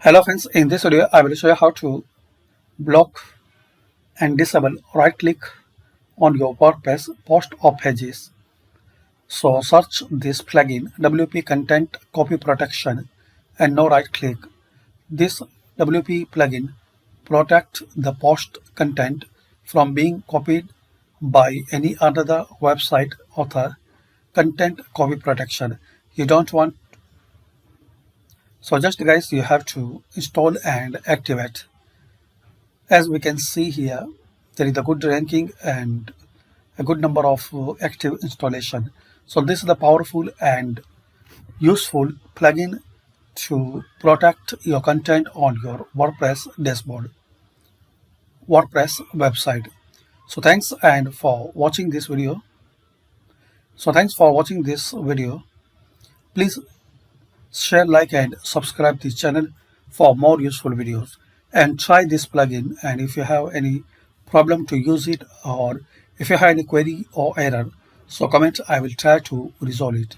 Hello friends, in this video I will show you how to block and disable right click on your WordPress post or pages. So search this plugin WP Content Copy Protection and no right click. This WP plugin protects the post content from being copied by any other website author. Content copy protection. You don't want, so just guys, you have to install and activate. As we can see here, there is a good ranking and a good number of active installation. So this is the powerful and useful plugin to protect your content on your WordPress dashboard, WordPress website. So thanks for watching this video. Please share, like and subscribe this channel for more useful videos, and try this plugin. And if you have any problem to use it, or if you have any query or error, so comment, I will try to resolve it.